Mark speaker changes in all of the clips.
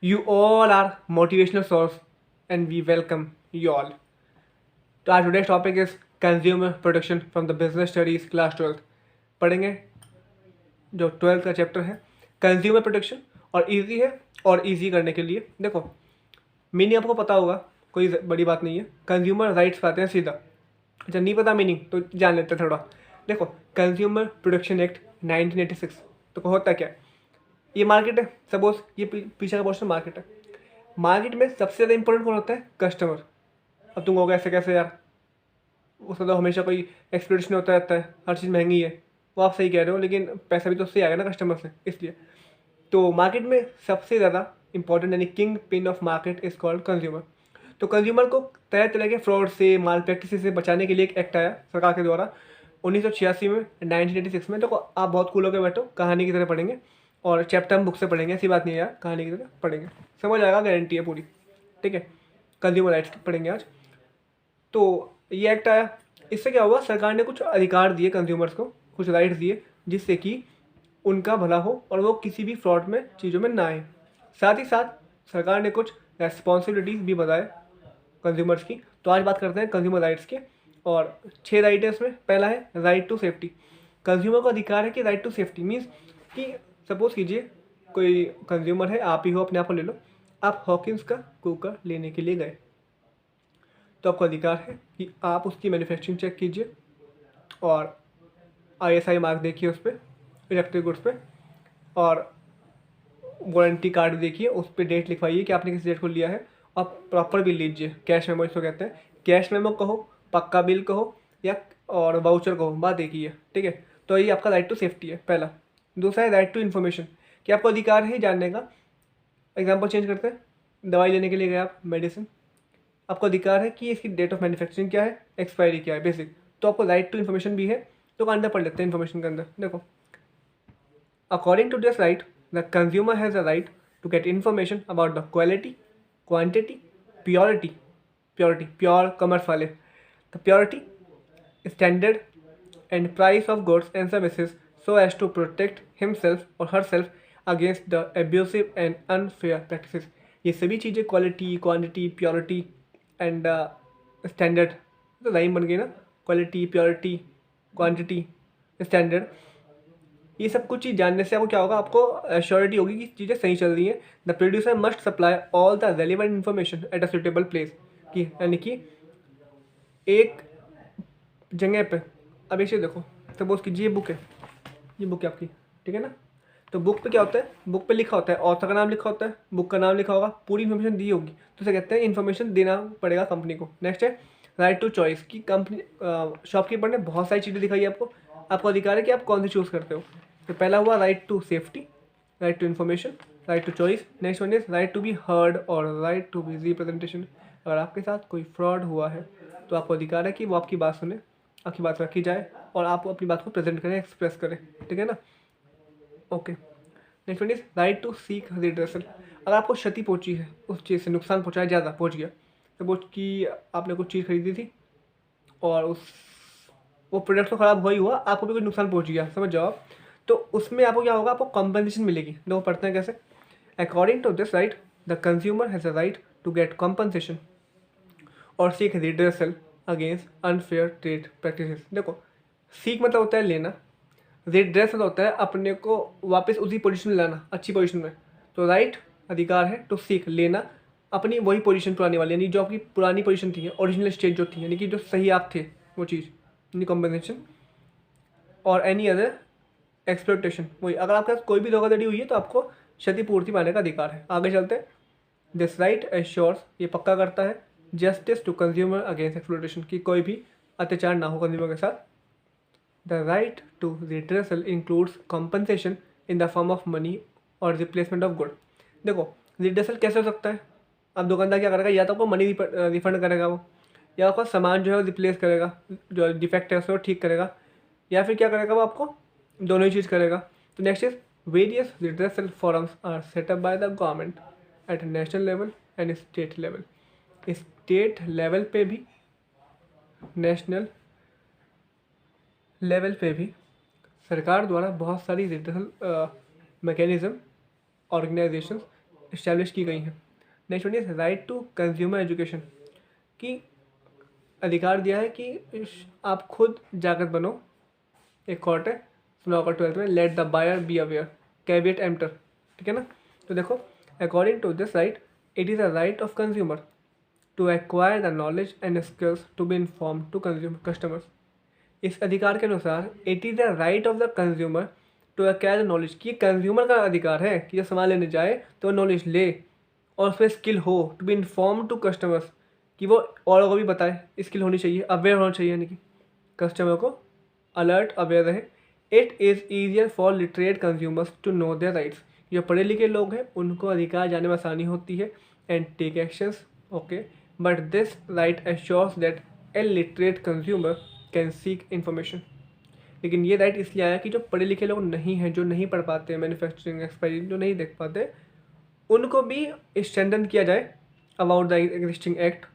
Speaker 1: You all are motivational source and we welcome you all. तो आज today's topic is consumer protection from the business studies class 12th. पढ़ेंगे जो 12th का chapter है consumer protection और easy है और इजी करने के लिए देखो मीनिंग आपको पता होगा, कोई बड़ी बात नहीं है। कंज्यूमर राइट्स पाते हैं सीधा। अच्छा नहीं पता मीनिंग तो जान लेते हैं थोड़ा। देखो कंज्यूमर प्रोटेक्शन एक्ट 1986 तो होता क्या है, ये मार्केट है। सपोज ये पीछे का पोर्शन मार्केट है। मार्केट में सबसे ज़्यादा इंपॉर्टेंट कौन होता है? कस्टमर। अब तुम कहोगे ऐसे कैसे यार, उसका तो हमेशा कोई एक्सपेक्टेशन होता रहता है, हर चीज़ महंगी है। वो आप सही कह रहे हो, लेकिन पैसा भी तो उससे आएगा ना कस्टमर से, इसलिए। तो मार्केट में सबसे ज़्यादा इंपॉर्टेंट यानी king pin of market is called consumer. तो कंज्यूमर को तरह तरह के फ्रॉड से, माल प्रैक्टिस से बचाने के लिए एक एक्ट आया सरकार के द्वारा 1986 में, 1986 में। तो आप बहुत कूल होकर बैठो, कहानी की तरह पढ़ेंगे और चैप्टर हम बुक से पढ़ेंगे, ऐसी बात नहीं है यार, कहानी की तरह पढ़ेंगे, समझ आएगा, गारंटी है पूरी। ठीक है, कंज्यूमर राइट्स पढ़ेंगे आज। तो ये एक्ट आया, इससे क्या हुआ, सरकार ने कुछ अधिकार दिए कंज्यूमर्स को, कुछ राइट्स दिए जिससे कि उनका भला हो और वो किसी भी फ्रॉड में चीज़ों में ना आए। साथ ही साथ सरकार ने कुछ रेस्पॉन्सिबिलिटीज़ भी बताए कंज्यूमर्स की। तो आज बात करते हैं कंज्यूमर राइट्स के, और 6 राइट है इसमें। पहला है राइट टू सेफ्टी। कंज्यूमर को अधिकार है कि राइट टू सेफ्टी मीन्स कि सपोज कीजिए कोई कंज्यूमर है, आप ही हो, अपने आप को ले लो, आप हॉकिंस का कुकर लेने के लिए गए, तो आपको अधिकार है कि आप उसकी मैन्युफैक्चरिंग चेक कीजिए और आईएसआई मार्क देखिए उस पर, इलेक्ट्रिक गुड्स पे, और वारंटी कार्ड देखिए, उस पर डेट लिखवाइए कि आपने किस डेट को लिया है, और प्रॉपर बिल लीजिए। कैश मेमो इसको कहते हैं। कैश मेमो कहो, पक्का बिल कहो, या और वाउचर कहो, बात एक ही है। ठीक है, तो ये आपका राइट टू सेफ्टी है पहला। दूसरा है राइट टू इन्फॉर्मेशन, कि आपको अधिकार है जानने का। एग्जाम्पल चेंज करते हैं, दवाई लेने के लिए गए आप, मेडिसिन, आपको अधिकार है कि इसकी डेट ऑफ मैन्युफैक्चरिंग क्या है, एक्सपायरी क्या है, बेसिक। तो आपको राइट टू इन्फॉर्मेशन भी है। तो अंदर पढ़ लेते हैं इन्फॉर्मेशन के अंदर। देखो, according to this right, the consumer has a right to get information about the quality, quantity, purity, pure commerce वाले, the purity, standard and price of goods and services so as to protect himself or herself against the abusive and unfair practices. ये सभी चीज़ें quality, quantity, purity and standard, तो line बन गई ना, quality, purity, quantity, standard, ये सब कुछ चीज़ जानने से आपको क्या होगा, आपको एश्योरिटी होगी कि चीज़ें सही चल रही हैं। The producer must supply all the relevant information at a suitable place, की यानी कि एक जगह पे। अब इसे देखो, सपोज कीजिए बुक है, ये बुक है आपकी, ठीक है ना। तो बुक पे क्या होता है, बुक पे लिखा होता है, ऑथर का नाम लिखा होता है, बुक का नाम लिखा होगा, पूरी इन्फॉर्मेशन दी होगी। तो इसे कहते हैं इन्फॉर्मेशन देना पड़ेगा कंपनी को। नेक्स्ट है राइट टू चॉइस, की कंपनी शॉपकीपर ने बहुत सारी चीज़ें दिखाई है आपको, आपको अधिकार है कि आप कौन सी चूज़ करते हो। तो पहला हुआ right to safety, right to information, right to choice. Next one is right to be heard और राइट टू बी रिप्रेजेंटेशन। अगर आपके साथ कोई फ्रॉड हुआ है तो आपको अधिकार है कि वो आपकी बात सुने, आपकी बात रखी जाए और आप अपनी बात को प्रेजेंट करें, एक्सप्रेस करें। ठीक है ना, okay. Next one is right to seek redressal. अगर आपको क्षति पहुंची है, उस चीज़ से नुकसान पहुंचा है, ज़्यादा पहुंच गया, सपोज कि आपने कुछ चीज़ खरीदी थी और उस वो प्रोडक्ट तो ख़राब हुआ ही हुआ, आपको भी कुछ नुकसान पहुंच गया, समझ जाओ आप। तो उसमें आपको क्या होगा, आपको कॉम्पनसेशन मिलेगी। देखो पढ़ते हैं कैसे। According to this right, the consumer has a right to get compensation और seek redressal against unfair trade practices. देखो, सीक मतलब होता है लेना, रिड्रेसल होता है अपने को वापस उसी पोजीशन में लाना, अच्छी पोजीशन में। तो राइट अधिकार है टू सीक, लेना अपनी वही पोजीशन पुरानी वाली, यानी जो आपकी पुरानी पोजीशन थी, ओरिजिनल स्टेज जो थी, यानी कि जो सही आप थे वो चीज़, यानी कॉम्पनसेशन और एनी अदर एक्सप्लोटेशन। वही, अगर आपके साथ कोई भी धोखाधड़ी हुई है तो आपको क्षतिपूर्ति पाने का अधिकार है। आगे चलते हैं। दिस राइट एश्योर्स, ये पक्का करता है justice to consumer against exploitation, की कोई भी अत्याचार ना हो कंज्यूमर के साथ। The right to redressal includes compensation in the form of money और रिप्लेसमेंट ऑफ गुड। देखो रिड्रेसल कैसे हो सकता है, अब दुकानदार क्या करेगा, या तो आपको मनी रिफंड करेगा वो, या आपका सामान जो है वो रिप्लेस करेगा, जो डिफेक्ट है उसको ठीक करेगा, या फिर क्या करेगा वो आपको दोनों ही चीज़ करेगा। तो next is various redressal forums are set up by the government at national level and state level. State level पे भी, नेशनल लेवल पे भी सरकार द्वारा बहुत सारी रिड्रेसल मैकेनिज़्म, ऑर्गेनाइजेशन इस्टेब्लिश की गई हैं। Next one is right to consumer education, कि अधिकार दिया है कि आप खुद जागृत बनो। एक कोर्ट है, सुना होगा 12th में, let the buyer be aware, caveat emptor, ठीक है ना। तो देखो, according to this right, it is a right of consumer to acquire the knowledge and skills to be inform to consumer customers. इस अधिकार के अनुसार it is the right of the consumer to acquire the knowledge, कि consumer का अधिकार है कि जब सामान लेने जाए तो नॉलेज ले और उसमें स्किल हो, to be inform to customers, कि वो औरों को भी बताए, स्किल होनी चाहिए, अवेयर होना चाहिए, यानी कि कस्टमर को अलर्ट अवेयर रहे। It is easier for literate consumers to know their rights, जो पढ़े लिखे लोग हैं उनको अधिकार जाने में आसानी होती है, and take actions, okay, but this right assures that a literate consumer can seek information. लेकिन ये राइट इसलिए आया कि जो पढ़े लिखे लोग नहीं हैं, जो नहीं पढ़ पाते, मैन्युफैक्चरिंग एक्सपायरी जो नहीं देख पाते, उनको भी स्ट्रेंथन किया जाए about the existing act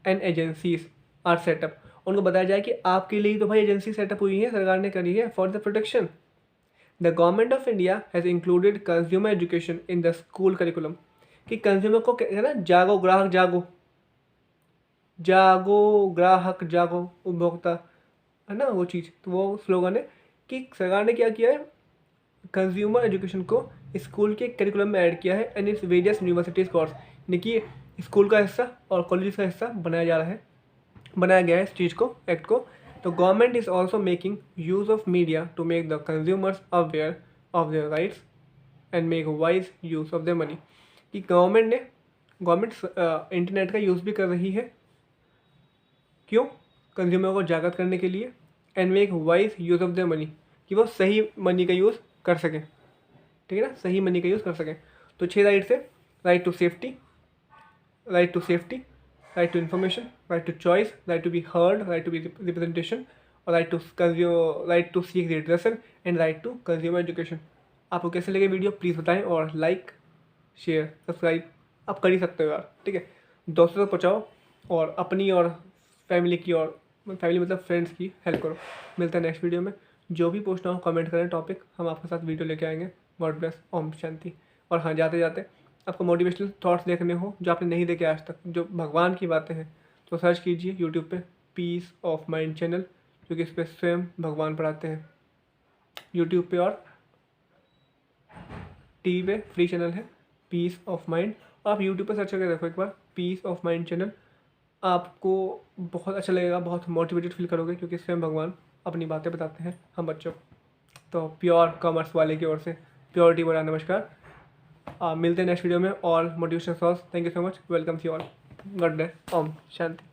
Speaker 1: and agencies are set up. उनको बताया जाए कि आपके लिए तो भाई एजेंसी सेटअप हुई है, सरकार ने करी है for the protection. The government of India has included consumer education in the school curriculum, कि कंज्यूमर को है ना, जागो ग्राहक जागो, जागो ग्राहक जागो उपभोक्ता, है ना वो चीज़। तो वो स्लोगन है कि सरकार ने क्या किया है, कंज्यूमर एजुकेशन को स्कूल के करिकुलम में ऐड किया है, and its various universities course, यानी कि स्कूल का हिस्सा और कॉलेज का हिस्सा बनाया जा रहा है, बनाया गया है इस चीज़ को, एक्ट को। तो government is also making use of media to make the consumers aware of their rights and make wise use of their money, कि गवर्नमेंट इंटरनेट का यूज़ भी कर रही है, क्यों, कंज्यूमर को जागृत करने के लिए, and make wise use of their money, कि वो सही मनी का यूज़ कर सकें, ठीक है ना, सही मनी का यूज़ कर सकें। तो 6 राइट से, right to safety, right to safety, right to information, right to choice, right to be heard, right to be representation, और right to seek redressal, and right to consumer education. आपको कैसे लगे video please बताएं, और like share subscribe आप कर ही सकते हो यार, ठीक है। दोस्तों तक पहुँचाओ, और अपनी और फैमिली की, और फैमिली मतलब फ्रेंड्स की हेल्प करो। मिलते हैं नेक्स्ट वीडियो में। जो भी पूछना हो कमेंट करें टॉपिक, हम आपके साथ वीडियो लेके आएंगे। गॉड ब्लेस, ओम शांति। और हाँ, जाते जाते आपको मोटिवेशनल थॉट्स देखने हो जो आपने नहीं देखे आज तक, जो भगवान की बातें हैं, तो सर्च कीजिए यूट्यूब पे पीस ऑफ माइंड चैनल, क्योंकि इस पर स्वयं भगवान पढ़ाते हैं यूट्यूब पे, और टीवी पे फ्री चैनल है पीस ऑफ माइंड। आप यूट्यूब पे सर्च करके देखो एक बार पीस ऑफ माइंड चैनल, आपको बहुत अच्छा लगेगा, बहुत मोटिवेटेड फील करोगे, क्योंकि स्वयं भगवान अपनी बातें बताते हैं हम बच्चों को। तो प्योर कॉमर्स वाले की ओर से प्योरिटी बड़ा नमस्कार। मिलते हैं नेक्स्ट वीडियो में, और motivation sauce. Thank you so much, welcome you all, God bless, Om Shanti.